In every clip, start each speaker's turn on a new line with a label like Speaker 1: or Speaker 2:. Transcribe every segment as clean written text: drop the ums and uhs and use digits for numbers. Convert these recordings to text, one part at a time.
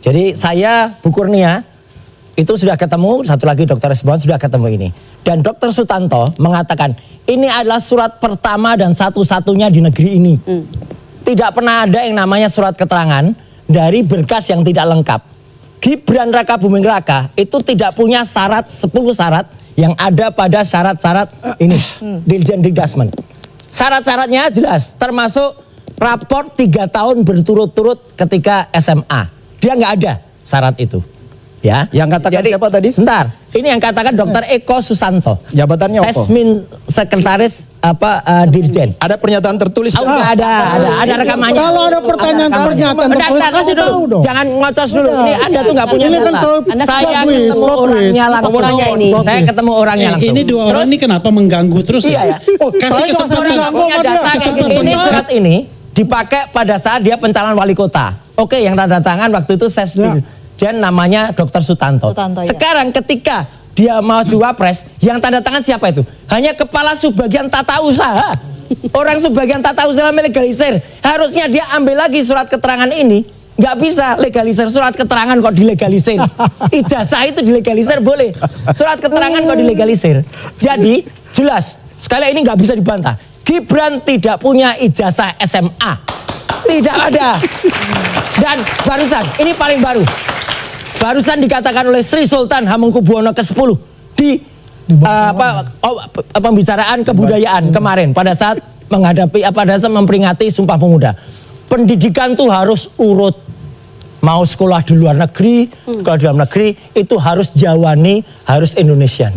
Speaker 1: Jadi saya, Bu Kurnia, itu sudah ketemu, satu lagi Dr. Resbon sudah ketemu ini. Dan Dr. Sutanto mengatakan, ini adalah surat pertama dan satu-satunya di negeri ini. Tidak pernah ada yang namanya surat keterangan dari berkas yang tidak lengkap. Gibran Raka Buming Raka itu tidak punya syarat, 10 syarat yang ada pada syarat-syarat ini, Dirjen Dikdasmen. Syarat-syaratnya jelas, termasuk raport 3 tahun berturut-turut ketika SMA. Dia nggak ada syarat itu, ya.
Speaker 2: Yang katakan
Speaker 1: jadi,
Speaker 2: siapa tadi?
Speaker 1: Sebentar, ini yang katakan Dr. Eko Susanto.
Speaker 2: Jabatannya apa?
Speaker 1: Sesmin Sekretaris Dirjen.
Speaker 2: Ada pernyataan tertulis?
Speaker 1: Ada rekamannya.
Speaker 3: Kalau ada pernyataan tertulis, kasih tahu dong.
Speaker 1: Jangan ngocos dulu. Ini Anda tuh nggak punya
Speaker 3: Ini kan
Speaker 1: data.
Speaker 3: kalau
Speaker 1: Saya ketemu orangnya langsung. Saya ketemu orangnya langsung.
Speaker 4: Ini dua orang ini kenapa mengganggu terus
Speaker 1: Iya ya.
Speaker 4: Kasih kesempatan.
Speaker 1: Punya data ini surat ini dipakai pada saat dia pencalonan wali kota. Oke, yang tanda tangan waktu itu Sesdirjen namanya Dr. Sutanto.
Speaker 5: Ya.
Speaker 1: Sekarang ketika dia maju wapres, yang tanda tangan siapa itu? Hanya kepala subbagian tata usaha. Orang subbagian tata usaha melegalisir. Harusnya dia ambil lagi surat keterangan ini. Nggak bisa legalisir surat keterangan kok dilegalisir. Ijazah itu dilegalisir boleh. Surat keterangan kok dilegalisir. Jadi jelas, sekali ini nggak bisa dibantah. Gibran tidak punya ijazah SMA. Tidak ada. Dan barusan, ini paling baru. Barusan dikatakan oleh Sri Sultan Hamengkubuwono ke-10 di pembicaraan kebudayaan kemarin pada saat menghadapi pada saat memperingati Sumpah Pemuda. Pendidikan tuh harus urut. Mau sekolah di luar negeri, kalau di dalam negeri itu harus Jawani, harus Indonesian.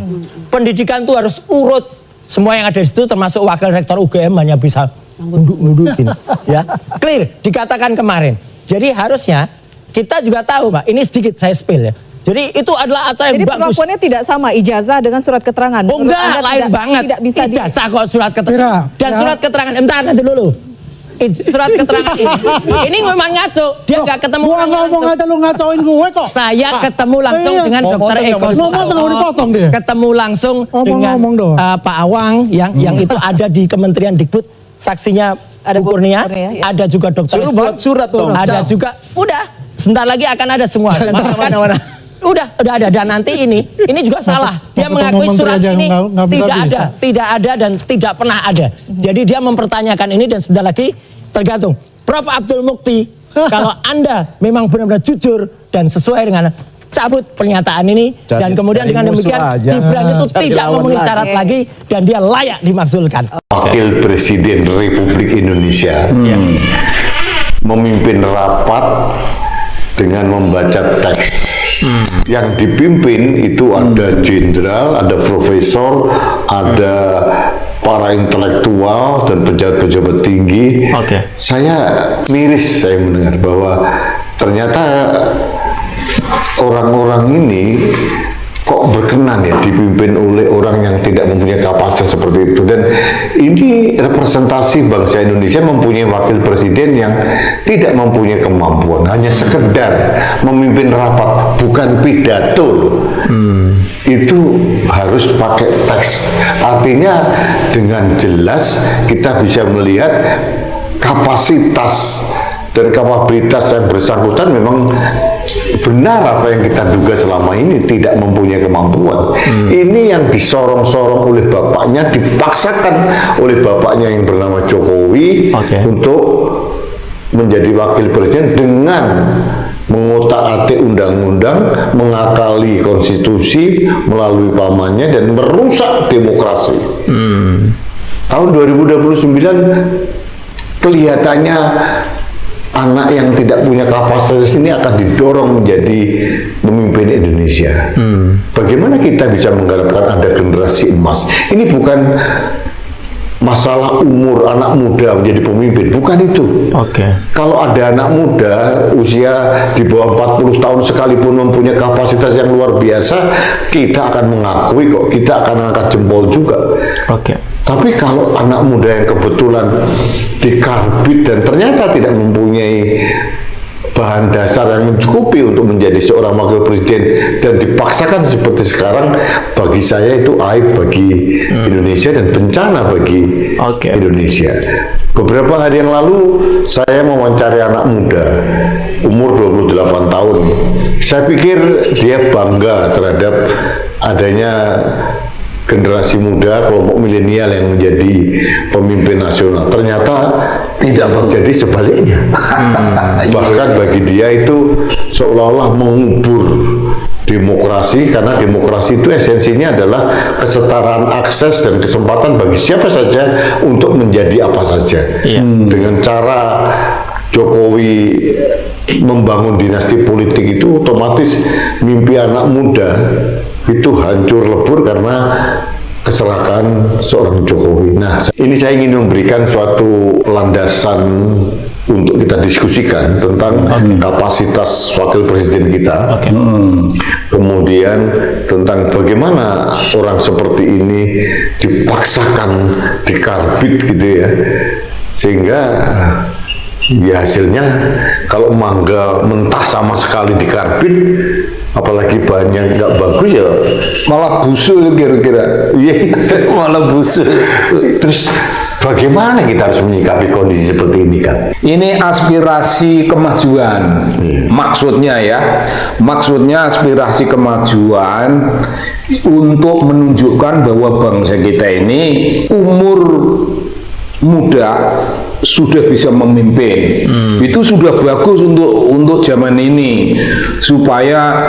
Speaker 1: Pendidikan tuh harus urut. Semua yang ada di situ termasuk wakil rektor UGM hanya bisa nunduk-nundukin, ya. Clear dikatakan kemarin. Jadi harusnya kita juga tahu, Pak. Ini sedikit saya spill ya. Jadi itu adalah acara yang bagus.
Speaker 5: Jadi perlakuannya tidak sama ijazah dengan surat keterangan.
Speaker 1: Oh enggak, lain banget.
Speaker 5: Tidak bisa
Speaker 1: ijazah kok surat keterangan. Dan surat keterangan, entar nanti dulu. Surat keterangan ini memang ngaco. Dia nggak ketemu.
Speaker 3: Gua ngomong aja lu ngacoin gue kok.
Speaker 1: Saya ketemu langsung dengan Dr. Eko Sutanto. Ketemu langsung dengan Pak Awang yang itu ada di Kementerian Dikbud. Saksinya Bu Kurnia, ada juga Dr.
Speaker 2: Suruh buat surat dong.
Speaker 1: Ada juga. Udah, sebentar lagi akan ada semua. Udah ada. Dan nanti ini juga salah. Dia mengakui surat ini tidak ada dan tidak pernah ada. Jadi dia mempertanyakan ini dan sebentar lagi tergantung. Prof. Abdul Mukti, kalau Anda memang benar-benar jujur dan sesuai dengan cabut pernyataan ini dan kemudian dengan demikian Gibran itu tidak memenuhi syarat lagi dan dia layak dimakzulkan.
Speaker 6: Wakil Presiden Republik Indonesia memimpin rapat dengan membaca teks. Yang dipimpin itu ada jenderal, ada profesor, ada para intelektual dan pejabat-pejabat tinggi. Saya miris saya mendengar bahwa ternyata orang-orang ini kok berkenan ya dipimpin oleh orang yang tidak mempunyai kapasitas seperti itu. Dan ini representasi bangsa Indonesia mempunyai wakil presiden yang tidak mempunyai kemampuan, hanya sekedar memimpin rapat, bukan pidato. Itu harus pakai teks. Artinya dengan jelas kita bisa melihat kapasitas dan kapabilitas yang bersangkutan memang benar apa yang kita duga selama ini, tidak mempunyai kemampuan. Ini yang disorong-sorong oleh bapaknya, dipaksakan oleh bapaknya yang bernama Jokowi untuk menjadi wakil presiden dengan mengotak-atik undang-undang, mengakali konstitusi melalui pamannya dan merusak demokrasi. Tahun 2029 kelihatannya anak yang tidak punya kapasitas ini akan didorong menjadi pemimpin Indonesia. Bagaimana kita bisa mengharapkan ada generasi emas? Ini bukan masalah umur anak muda menjadi pemimpin, bukan itu. Kalau ada anak muda usia di bawah 40 tahun sekalipun mempunyai kapasitas yang luar biasa, kita akan mengakui kok, kita akan angkat jempol juga. Tapi kalau anak muda yang kebetulan dikarbit dan ternyata tidak mempunyai bahan dasar yang mencukupi untuk menjadi seorang wakil presiden dan dipaksakan seperti sekarang, bagi saya itu aib bagi Indonesia dan bencana bagi Indonesia. Beberapa hari yang lalu saya mewawancari anak muda umur 28 tahun. Saya pikir dia bangga terhadap adanya generasi muda, kelompok milenial yang menjadi pemimpin nasional. Ternyata tidak terjadi sebaliknya. Bahkan bagi dia itu seolah-olah mengubur demokrasi, karena demokrasi itu esensinya adalah kesetaraan akses dan kesempatan bagi siapa saja untuk menjadi apa saja. Dengan cara Jokowi membangun dinasti politik itu, otomatis mimpi anak muda itu hancur lebur karena kesalahan seorang Jokowi. Nah, ini saya ingin memberikan suatu landasan untuk kita diskusikan tentang kapasitas wakil presiden kita. Kemudian tentang bagaimana orang seperti ini dipaksakan dikarbit gitu ya, sehingga ya hasilnya kalau mangga mentah sama sekali dikarbit, apalagi bahannya nggak bagus ya malah busuk kira-kira. Iya, malah busuk. Terus bagaimana kita harus menyikapi kondisi seperti ini kan?
Speaker 7: Ini aspirasi kemajuan, maksudnya ya, maksudnya aspirasi kemajuan untuk menunjukkan bahwa bangsa kita ini umur muda sudah bisa memimpin. Itu sudah bagus untuk zaman ini, supaya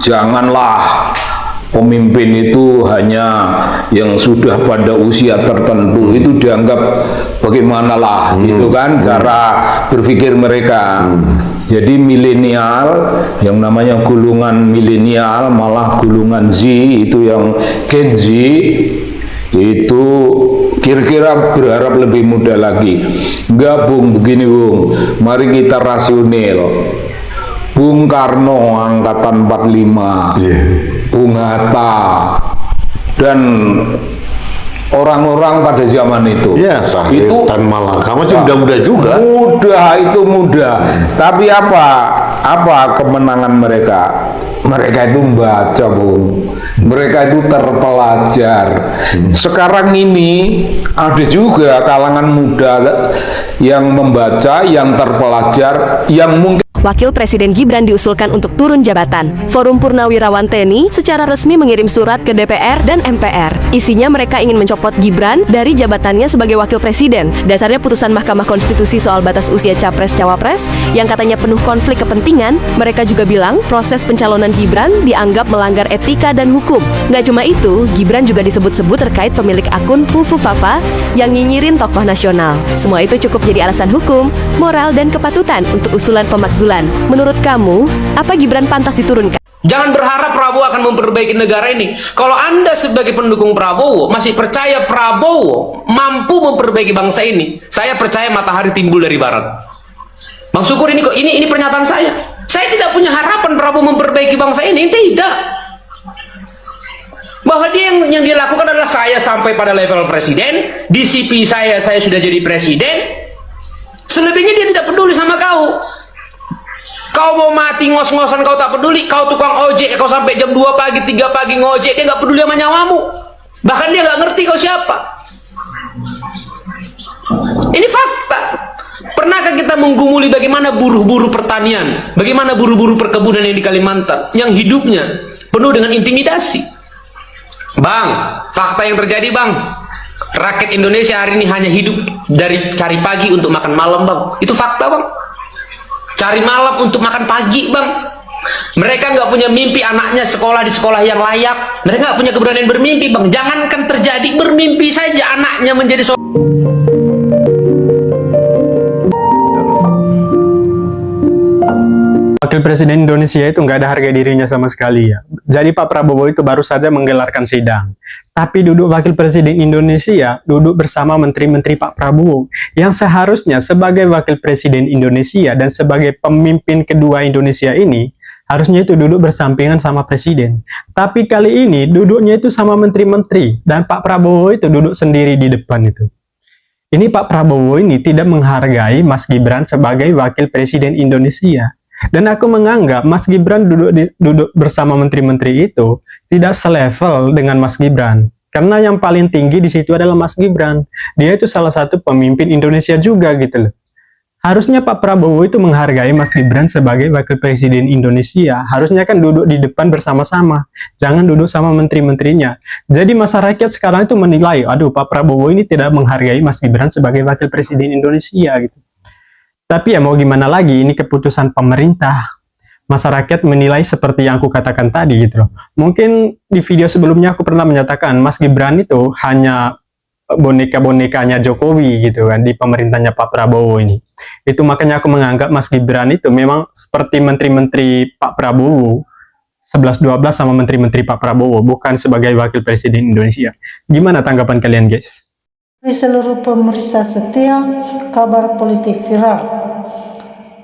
Speaker 7: janganlah pemimpin itu hanya yang sudah pada usia tertentu, itu dianggap bagaimanalah gitu kan cara berpikir mereka. Jadi milenial, yang namanya golongan milenial, malah golongan Z itu yang Gen Z itu kira-kira berharap lebih muda lagi. Enggak Bung, begini Bung, mari kita rasional. Bung Karno angkatan 45, Bung Hatta dan orang-orang pada zaman itu.
Speaker 6: Ya, Sahid
Speaker 7: itu
Speaker 6: Tan Malaka masih muda-muda juga.
Speaker 7: Muda itu muda. Tapi apa kemenangan mereka? Mereka itu membaca, Bung. Mereka itu terpelajar. Sekarang ini ada juga kalangan muda yang membaca, yang terpelajar, yang mungkin.
Speaker 8: Wakil Presiden Gibran diusulkan untuk turun jabatan. Forum Purnawirawan TNI secara resmi mengirim surat ke DPR dan MPR. Isinya mereka ingin mencopot Gibran dari jabatannya sebagai Wakil Presiden. Dasarnya putusan Mahkamah Konstitusi soal batas usia Capres-Cawapres yang katanya penuh konflik kepentingan. Mereka juga bilang proses pencalonan Gibran dianggap melanggar etika dan hukum. Nggak cuma itu, Gibran juga disebut-sebut terkait pemilik akun Fufu Fafa yang nyinyirin tokoh nasional. Semua itu cukup jadi alasan hukum, moral, dan kepatutan untuk usulan pemakzulan. Menurut kamu, apa Gibran pantas diturunkan?
Speaker 9: Jangan berharap Prabowo akan memperbaiki negara ini. Kalau Anda sebagai pendukung Prabowo masih percaya Prabowo mampu memperbaiki bangsa ini, saya percaya matahari timbul dari barat. Bang Syukur, ini pernyataan saya. Saya tidak punya harapan Prabowo memperbaiki bangsa ini, tidak. Bahwa dia yang dia lakukan adalah saya sampai pada level presiden, di CP saya sudah jadi presiden. Selebihnya dia tidak peduli sama kau. Kau mau mati ngos-ngosan kau tak peduli. Kau tukang ojek, kau sampai jam 2 pagi, 3 pagi ngojek, dia nggak peduli sama nyawamu. Bahkan dia nggak ngerti kau siapa. Ini fakta. Pernahkah kita menggumuli bagaimana buruh-buruh pertanian, bagaimana buruh-buruh perkebunan yang di Kalimantan, yang hidupnya penuh dengan intimidasi? Bang, fakta yang terjadi bang, rakyat Indonesia hari ini hanya hidup dari cari pagi untuk makan malam bang. Itu fakta bang. Cari malam untuk makan pagi bang. Mereka nggak punya mimpi anaknya sekolah di sekolah yang layak. Mereka nggak punya keberanian bermimpi bang. Jangankan terjadi, bermimpi saja anaknya menjadi
Speaker 10: Wakil Presiden Indonesia itu nggak ada harga dirinya sama sekali ya. Jadi Pak Prabowo itu baru saja menggelarkan sidang. Tapi duduk Wakil Presiden Indonesia, duduk bersama menteri-menteri Pak Prabowo, yang seharusnya sebagai Wakil Presiden Indonesia dan sebagai pemimpin kedua Indonesia ini, harusnya itu duduk bersampingan sama presiden. Tapi kali ini duduknya itu sama menteri-menteri, dan Pak Prabowo itu duduk sendiri di depan itu. Ini Pak Prabowo ini tidak menghargai Mas Gibran sebagai wakil presiden Indonesia. Dan aku menganggap Mas Gibran duduk bersama menteri-menteri itu tidak selevel dengan Mas Gibran. Karena yang paling tinggi di situ adalah Mas Gibran. Dia itu salah satu pemimpin Indonesia juga gitu loh. Harusnya Pak Prabowo itu menghargai Mas Gibran sebagai wakil presiden Indonesia. Harusnya kan duduk di depan bersama-sama. Jangan duduk sama menteri-menterinya. Jadi masyarakat sekarang itu menilai, aduh Pak Prabowo ini tidak menghargai Mas Gibran sebagai wakil presiden Indonesia gitu. Tapi ya mau gimana lagi, ini keputusan pemerintah. Masyarakat menilai seperti yang aku katakan tadi gitu loh. Mungkin di video sebelumnya aku pernah menyatakan Mas Gibran itu hanya boneka-bonekanya Jokowi gitu kan di pemerintahnya Pak Prabowo ini. Itu makanya aku menganggap Mas Gibran itu memang seperti menteri-menteri Pak Prabowo 11-12 sama menteri-menteri Pak Prabowo, bukan sebagai wakil presiden Indonesia. Gimana tanggapan kalian guys?
Speaker 11: Di seluruh pemirsa setia kabar politik viral,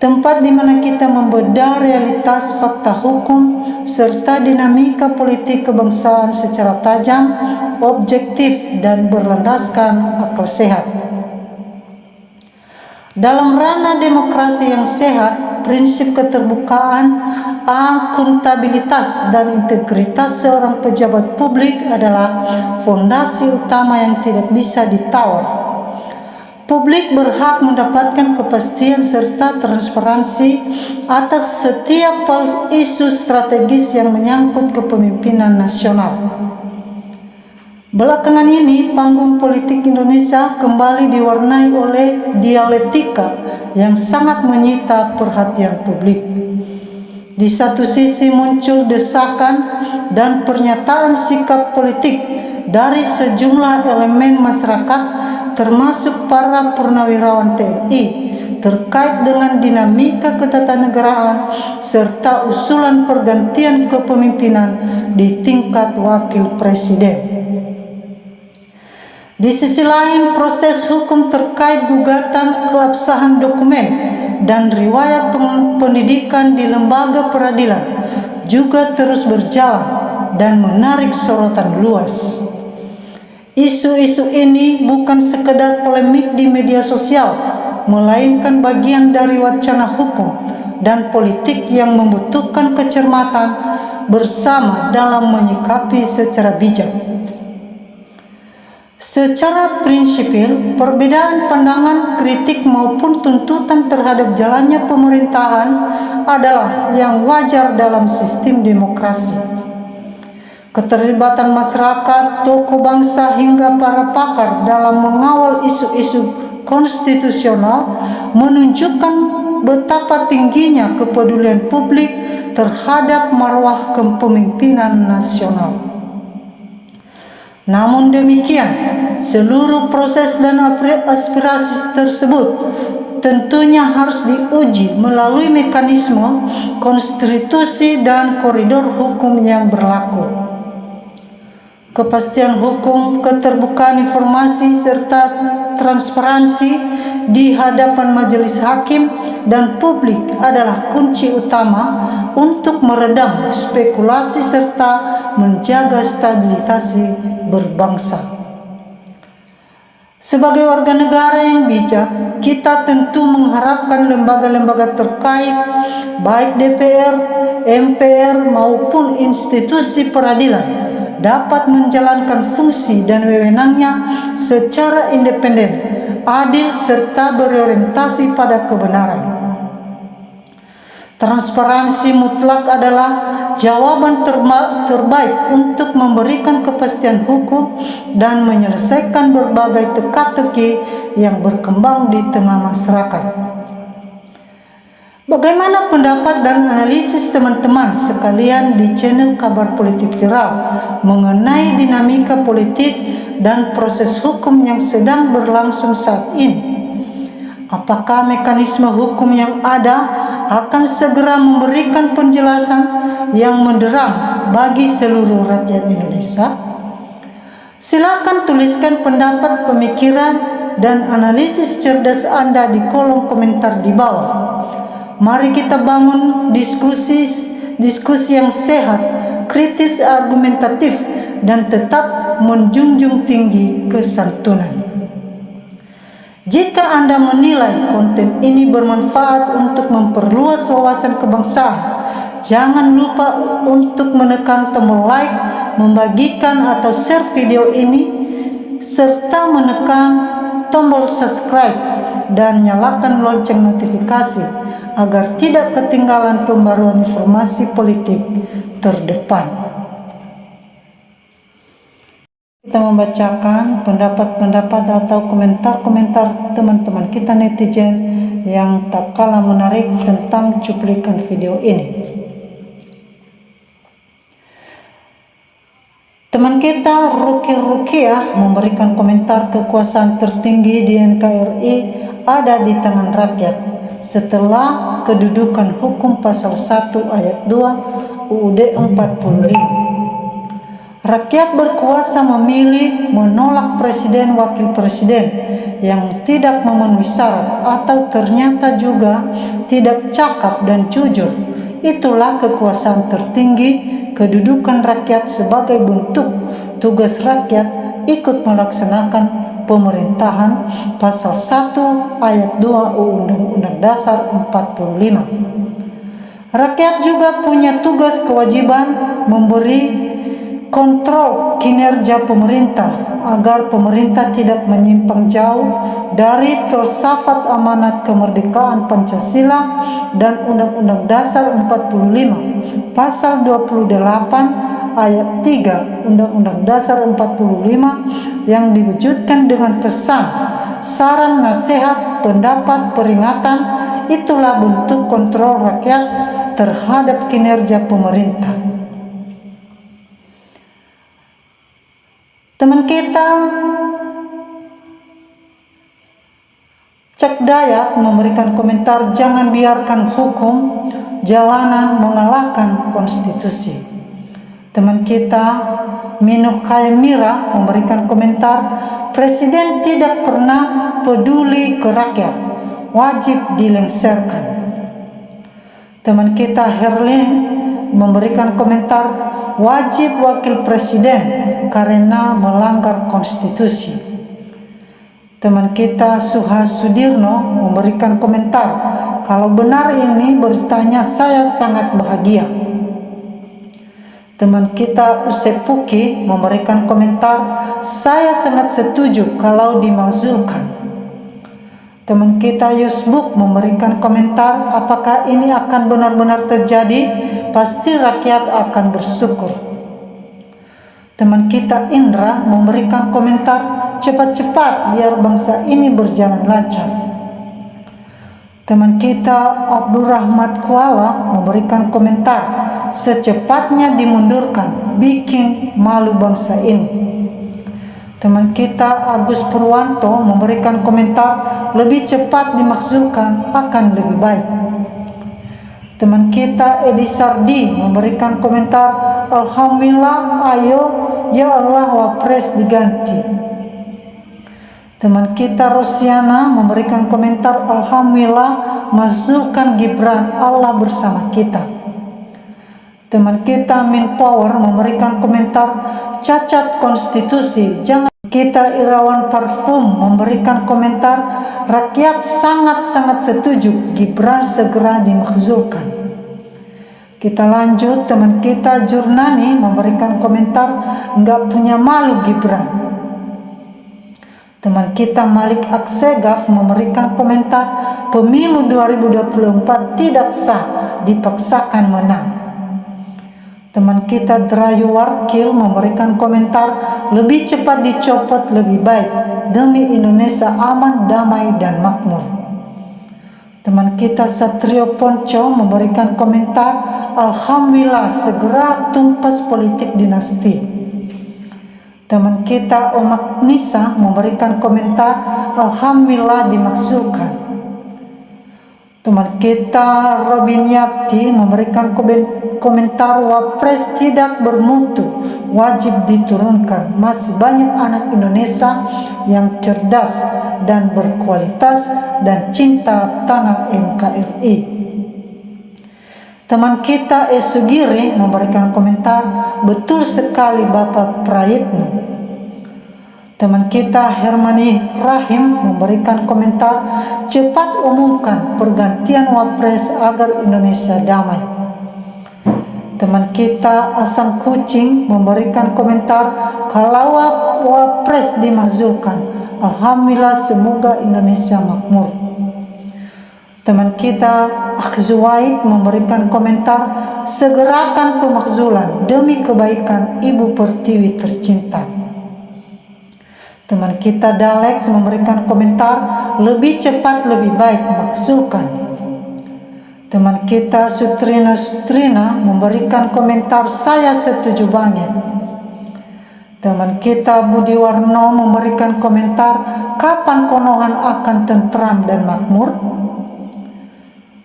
Speaker 11: tempat di mana kita membedah realitas fakta hukum serta dinamika politik kebangsaan secara tajam, objektif, dan berlandaskan akal sehat. Dalam ranah demokrasi yang sehat, prinsip keterbukaan, akuntabilitas, dan integritas seorang pejabat publik adalah fondasi utama yang tidak bisa ditawar. Publik berhak mendapatkan kepastian serta transparansi atas setiap isu strategis yang menyangkut kepemimpinan nasional. Belakangan ini, panggung politik Indonesia kembali diwarnai oleh dialektika yang sangat menyita perhatian publik. Di satu sisi muncul desakan dan pernyataan sikap politik dari sejumlah elemen masyarakat, termasuk para purnawirawan TNI, terkait dengan dinamika ketatanegaraan serta usulan pergantian kepemimpinan di tingkat wakil presiden. Di sisi lain, proses hukum terkait gugatan keabsahan dokumen dan riwayat pendidikan di lembaga peradilan juga terus berjalan dan menarik sorotan luas. Isu-isu ini bukan sekedar polemik di media sosial, melainkan bagian dari wacana hukum dan politik yang membutuhkan kecermatan bersama dalam menyikapi secara bijak. Secara prinsipil, perbedaan pandangan, kritik maupun tuntutan terhadap jalannya pemerintahan adalah yang wajar dalam sistem demokrasi. Keterlibatan masyarakat, tokoh bangsa hingga para pakar dalam mengawal isu-isu konstitusional menunjukkan betapa tingginya kepedulian publik terhadap marwah kepemimpinan nasional. Namun demikian, seluruh proses dan aspirasi tersebut tentunya harus diuji melalui mekanisme konstitusi dan koridor hukum yang berlaku. Kepastian hukum, keterbukaan informasi, serta transparansi di hadapan majelis hakim dan publik adalah kunci utama untuk meredam spekulasi serta menjaga stabilitas berbangsa. Sebagai warga negara yang bijak, kita tentu mengharapkan lembaga-lembaga terkait, baik DPR, MPR maupun institusi peradilan, dapat menjalankan fungsi dan wewenangnya secara independen, adil, serta berorientasi pada kebenaran. Transparansi mutlak adalah jawaban terbaik untuk memberikan kepastian hukum dan menyelesaikan berbagai teka-teki yang berkembang di tengah masyarakat. Bagaimana pendapat dan analisis teman-teman sekalian di channel Kabar Politik Viral mengenai dinamika politik dan proses hukum yang sedang berlangsung saat ini? Apakah mekanisme hukum yang ada akan segera memberikan penjelasan yang menderang bagi seluruh rakyat Indonesia? Silakan tuliskan pendapat, pemikiran, dan analisis cerdas Anda di kolom komentar di bawah. Mari kita bangun diskusi diskusi yang sehat, kritis, argumentatif, dan tetap menjunjung tinggi kesantunan. Jika Anda menilai konten ini bermanfaat untuk memperluas wawasan kebangsaan, jangan lupa untuk menekan tombol like, membagikan atau share video ini, serta menekan tombol subscribe dan nyalakan lonceng notifikasi agar tidak ketinggalan pembaruan informasi politik terdepan. Kita membacakan pendapat-pendapat atau komentar-komentar teman-teman kita netizen yang tak kalah menarik tentang cuplikan video ini. Teman kita Ruki Rukiah memberikan komentar, kekuasaan tertinggi di NKRI ada di tangan rakyat setelah kedudukan hukum pasal 1 ayat 2 UUD 45. Rakyat berkuasa memilih menolak presiden wakil presiden yang tidak memenuhi syarat atau ternyata juga tidak cakap dan jujur. Itulah kekuasaan tertinggi, kedudukan rakyat sebagai bentuk tugas rakyat ikut melaksanakan pemerintahan pasal 1 ayat 2 Undang-Undang Dasar 45. Rakyat juga punya tugas kewajiban memberi kontrol kinerja pemerintah agar pemerintah tidak menyimpang jauh dari filsafat amanat kemerdekaan Pancasila dan Undang-Undang Dasar 45 pasal 28 ayat 3 Undang-Undang Dasar 45 yang diwujudkan dengan pesan, saran, nasihat, pendapat, peringatan. Itulah bentuk kontrol rakyat terhadap kinerja pemerintah. Teman kita Cek Dayat memberikan komentar, jangan biarkan hukum jalanan mengalahkan konstitusi. Teman kita Minuh Kaimira memberikan komentar, presiden tidak pernah peduli ke rakyat, wajib dilengsarkan. Teman kita Herlin memberikan komentar, wajib wakil presiden karena melanggar konstitusi. Teman kita Suha Sudirno memberikan komentar, kalau benar ini beritanya saya sangat bahagia. Teman kita Usepuki memberikan komentar, saya sangat setuju kalau dimakzulkan. Teman kita Yusbuk memberikan komentar, apakah ini akan benar-benar terjadi? Pasti rakyat akan bersyukur. Teman kita Indra memberikan komentar, cepat-cepat biar bangsa ini berjalan lancar. Teman kita Abdurrahmat Kuala memberikan komentar, secepatnya dimundurkan, bikin malu bangsa ini. Teman kita Agus Purwanto memberikan komentar, lebih cepat dimakzulkan akan lebih baik. Teman kita Edi Sardi memberikan komentar, alhamdulillah, ayo ya Allah wapres diganti. Teman kita Rosiana memberikan komentar, alhamdulillah, masukkan Gibran, Allah bersama kita. Teman kita Min Power memberikan komentar, cacat konstitusi, jangan. Kita Irawan Parfum memberikan komentar, rakyat sangat-sangat setuju Gibran segera dimakzulkan. Kita lanjut, teman kita Jurnani memberikan komentar, nggak punya malu Gibran. Teman kita Malik Aksegaf memberikan komentar, pemilu 2024 tidak sah, dipaksakan menang. Teman kita Drayu Warkil memberikan komentar, lebih cepat dicopot lebih baik, demi Indonesia aman, damai, dan makmur. Teman kita Satrio Ponco memberikan komentar, alhamdulillah segera tumpas politik dinasti. Teman kita Omak Nisa memberikan komentar, alhamdulillah dimakzulkan. Teman kita Robin Yapti memberikan komentar, wapres tidak bermutu, wajib diturunkan. Masih banyak anak Indonesia yang cerdas dan berkualitas dan cinta tanah NKRI. Teman kita Sugiri memberikan komentar, betul sekali Bapak Prayitno. Teman kita Hermani Rahim memberikan komentar, cepat umumkan pergantian Wapres agar Indonesia damai. Teman kita Asam Kucing memberikan komentar, kalau Wapres dimakzulkan, alhamdulillah semoga Indonesia makmur. Teman kita Akhzuwaid memberikan komentar, segerakan pemakzulan demi kebaikan Ibu Pertiwi tercinta. Teman kita Dalex memberikan komentar, lebih cepat lebih baik makzulkan. Teman kita Sutrina memberikan komentar, saya setuju banget. Teman kita Budi Warno memberikan komentar, kapan Konohan akan tentram dan makmur?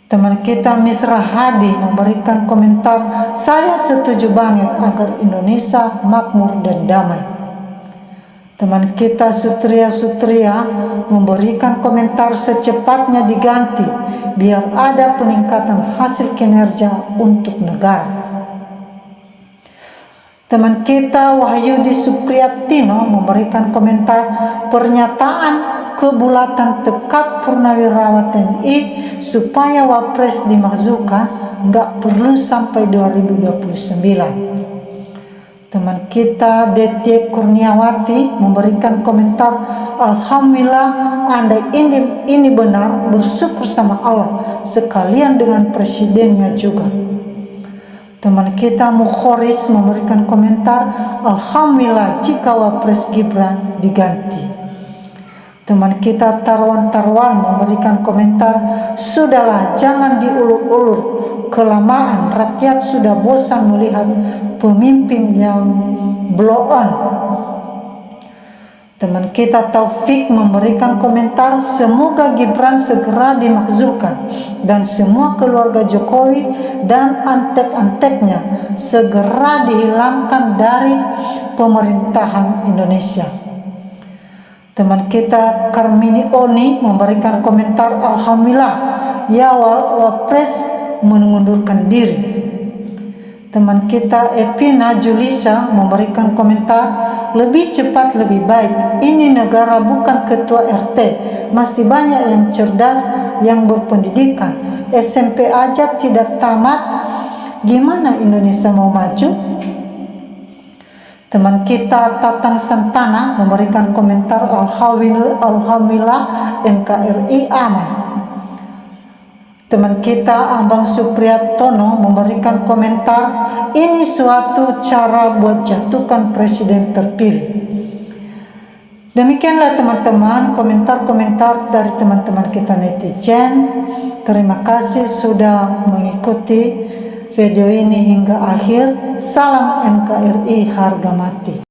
Speaker 11: Teman kita Misra Hadi memberikan komentar, saya setuju banget agar Indonesia makmur dan damai. Teman kita Sutria memberikan komentar, secepatnya diganti biar ada peningkatan hasil kinerja untuk negara. Teman kita Wahyudi Supriyatino memberikan komentar, pernyataan kebulatan tekad Purnawirawan TNI supaya Wapres dimakzulkan nggak perlu sampai 2029. Teman kita Detye Kurniawati memberikan komentar, alhamdulillah andai ini benar, bersyukur sama Allah sekalian dengan presidennya juga. Teman kita Mukhoris memberikan komentar, alhamdulillah jika Wapres Gibran diganti. Teman kita Tarwan memberikan komentar, sudahlah jangan diulur-ulur, kelamaan rakyat sudah bosan melihat pemimpin yang blow on. Teman kita Taufik memberikan komentar, semoga Gibran segera dimakzulkan dan semua keluarga Jokowi dan antek-anteknya segera dihilangkan dari pemerintahan Indonesia. Teman kita Karmini Oni memberikan komentar, alhamdulillah ya Wapres mengundurkan diri. Teman kita Epina Julisa memberikan komentar, lebih cepat lebih baik, ini negara bukan ketua RT, masih banyak yang cerdas, yang berpendidikan, SMP aja tidak tamat, gimana Indonesia mau maju? Teman kita Tatang Santana memberikan komentar, alhamdulillah NKRI aman. Teman kita Abang Supriyatono memberikan komentar, ini suatu cara buat jatuhkan presiden terpilih. Demikianlah teman-teman komentar-komentar dari teman-teman kita netizen. Terima kasih sudah mengikuti video ini hingga akhir. Salam NKRI harga mati.